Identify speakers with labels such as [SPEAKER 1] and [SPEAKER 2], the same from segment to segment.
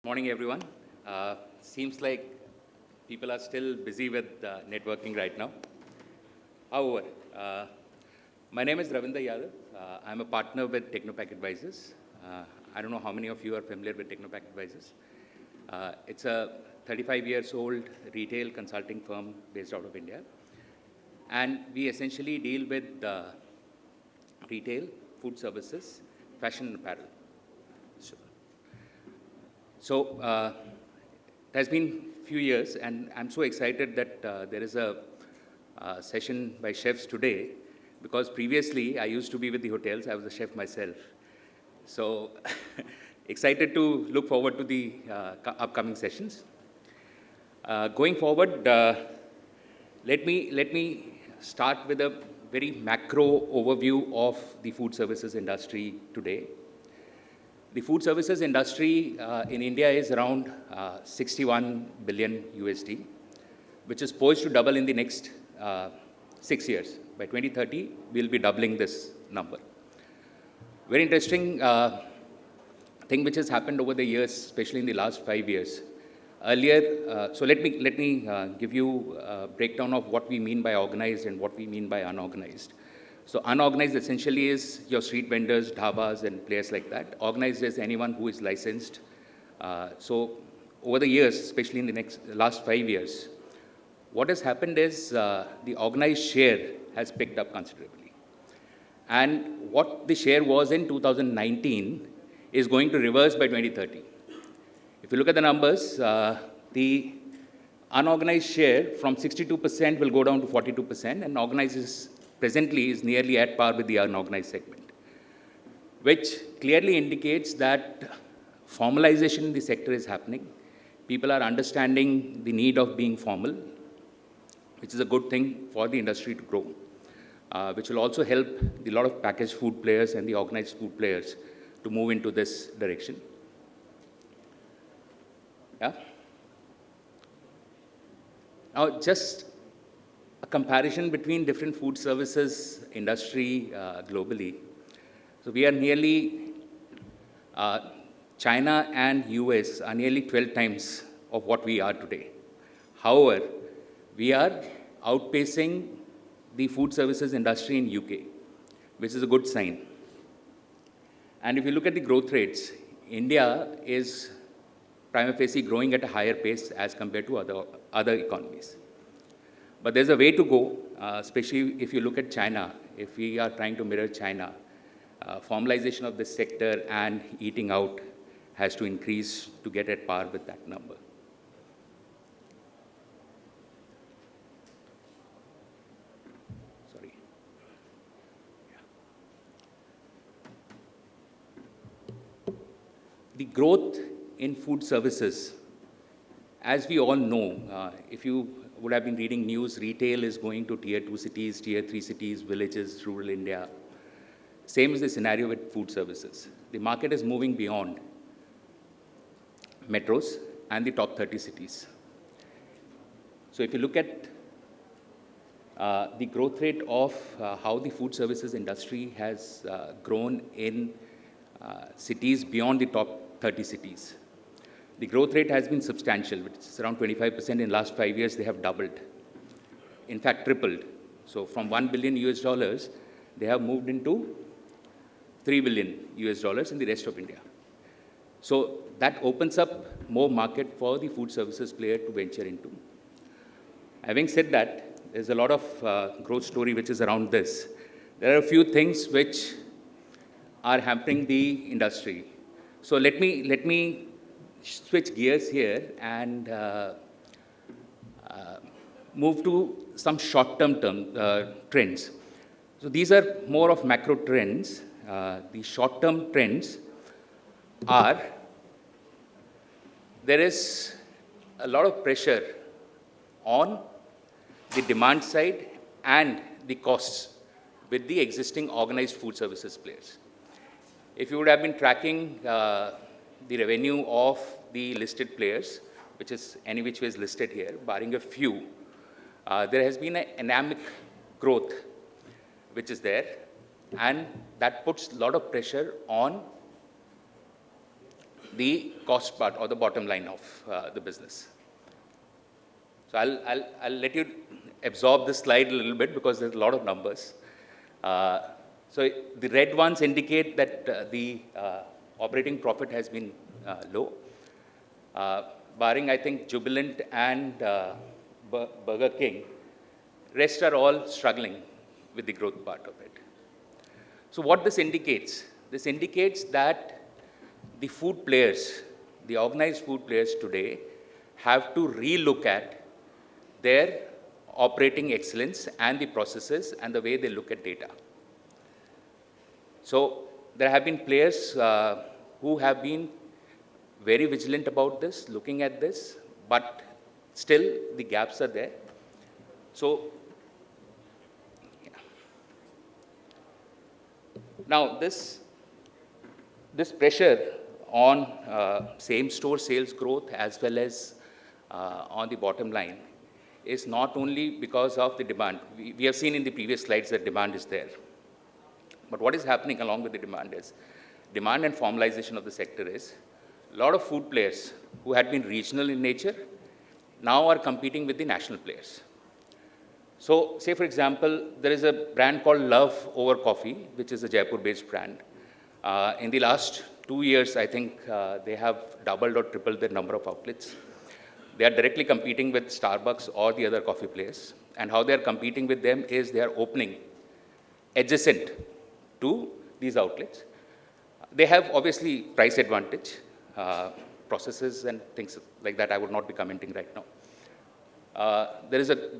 [SPEAKER 1] Morning, everyone. Seems like people are still busy with networking right now. However, my name is Ravindra Yadav. I'm a partner with Technopak Advisors. I don't know how many of you are familiar with Technopak Advisors. It's a 35 years old retail consulting firm based out of India. And we essentially deal with retail, food services, fashion and apparel. So it has been a few years, and I'm so excited that there is a session by chefs today, because previously I used to be with the hotels. I was a chef myself. So excited to look forward to the upcoming sessions. Going forward, let me start with a very macro overview of the food services industry today. The food services industry in India is around 61 billion USD, which is poised to double in the next 6 years. By 2030, we'll be doubling this number. Very interesting thing which has happened over the years, especially in the last 5 years. Earlier, so let me give you a breakdown of what we mean by organized and what we mean by unorganized. So unorganized essentially is your street vendors, dhabas, and players like that. Organized is anyone who is licensed. So over the years, especially in the last 5 years, what has happened is the organized share has picked up considerably. And what the share was in 2019 is going to reverse by 2030. If you look at the numbers, the unorganized share from 62% will go down to 42%, and organized presently is nearly at par with the unorganized segment, which clearly indicates that formalization in the sector is happening. People are understanding the need of being formal, which is a good thing for the industry to grow, which will also help a lot of packaged food players and the organized food players to move into this direction. Yeah. Now, just a comparison between different food services industry globally. So we are nearly, China and US are nearly 12 times of what we are today. However, we are outpacing the food services industry in UK, which is a good sign. And if you look at the growth rates, India is prima facie growing at a higher pace as compared to other economies. But there's a way to go, especially if you look at China. If we are trying to mirror China, formalization of this sector and eating out has to increase to get at par with that number. Sorry. Yeah. The growth in food services, as we all know, if you would have been reading news, retail is going to tier 2 cities, tier 3 cities, villages, rural India. Same is the scenario with food services. The market is moving beyond metros and the top 30 cities. So if you look at the growth rate of how the food services industry has grown in cities beyond the top 30 cities, the growth rate has been substantial, which is around 25%. In the last 5 years, they have doubled. In fact, tripled. So from $1 billion US, they have moved into $3 billion US in the rest of India. So that opens up more market for the food services player to venture into. Having said that, there's a lot of growth story which is around this. There are a few things which are hampering the industry. So let me switch gears here and move to some short-term trends. So these are more of macro trends. The short-term trends are, there is a lot of pressure on the demand side and the costs with the existing organized food services players. If you would have been tracking the revenue of the listed players, which is any which way is listed here, barring a few, there has been an anemic growth which is there, and that puts a lot of pressure on the cost part or the bottom line of the business. So I'll let you absorb this slide a little bit because there's a lot of numbers. So the red ones indicate that the operating profit has been low. Barring, I think, Jubilant and Burger King, rest are all struggling with the growth part of it. So what this indicates? This indicates that the food players, the organized food players today, have to relook at their operating excellence and the processes and the way they look at data. So there have been players who have been very vigilant about this, looking at this, but still the gaps are there. So yeah. Now this pressure on same-store sales growth as well as on the bottom line is not only because of the demand. We have seen in the previous slides that demand is there. But what is happening along with the demand is, demand and formalization of the sector is, a lot of food players who had been regional in nature now are competing with the national players. So say, for example, there is a brand called Love Over Coffee, which is a Jaipur-based brand. In the last 2 years, I think they have doubled or tripled their number of outlets. They are directly competing with Starbucks or the other coffee players. And how they are competing with them is they are opening adjacent to these outlets. They have obviously price advantage, processes and things like that I would not be commenting right now. There is a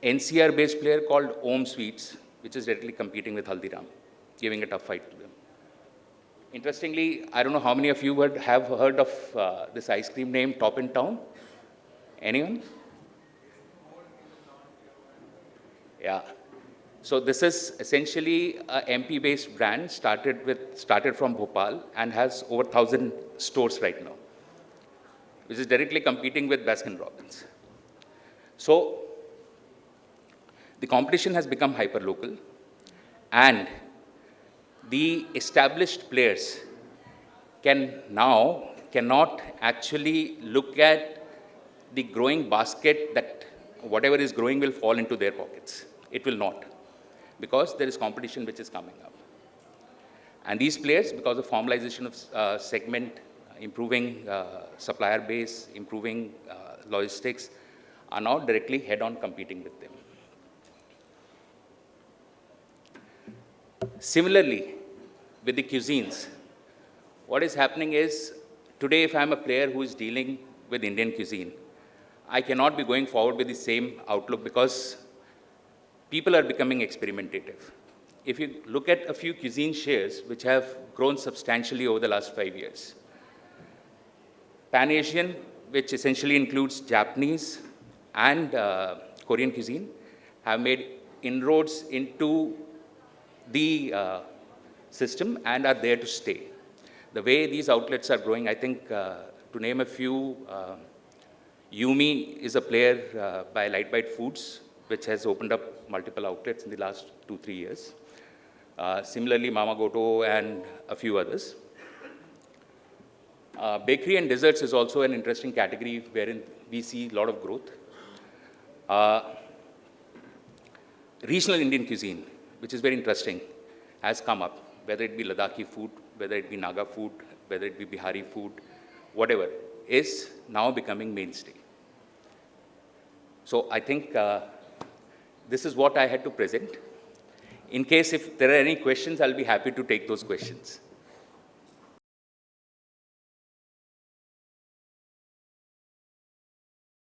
[SPEAKER 1] NCR-based player called Om Sweets, which is directly competing with Haldiram, giving a tough fight to them. Interestingly, I don't know how many of you have heard of this ice cream name, Top in Town. Anyone? Yeah. So this is essentially a MP-based brand, started from Bhopal and has over 1,000 stores right now, which is directly competing with Baskin-Robbins. So the competition has become hyper-local, and the established players cannot actually look at the growing basket that whatever is growing will fall into their pockets. It will not, because there is competition which is coming up. And these players, because of formalization of segment, improving supplier base, improving logistics, are now directly head-on competing with them. Similarly, with the cuisines, what is happening is, today if I'm a player who is dealing with Indian cuisine, I cannot be going forward with the same outlook because people are becoming experimentative. If you look at a few cuisine shares which have grown substantially over the last 5 years, Pan-Asian, which essentially includes Japanese and Korean cuisine, have made inroads into the system and are there to stay. The way these outlets are growing, I think, to name a few, Yumi is a player by Lightbite Foods, which has opened up multiple outlets in the last 2-3 years. Similarly, Mama Goto and a few others. Bakery and desserts is also an interesting category wherein we see a lot of growth. Regional Indian cuisine, which is very interesting, has come up, whether it be Ladakhi food, whether it be Naga food, whether it be Bihari food, whatever, is now becoming mainstay. So I think this is what I had to present. In case if there are any questions, I'll be happy to take those questions.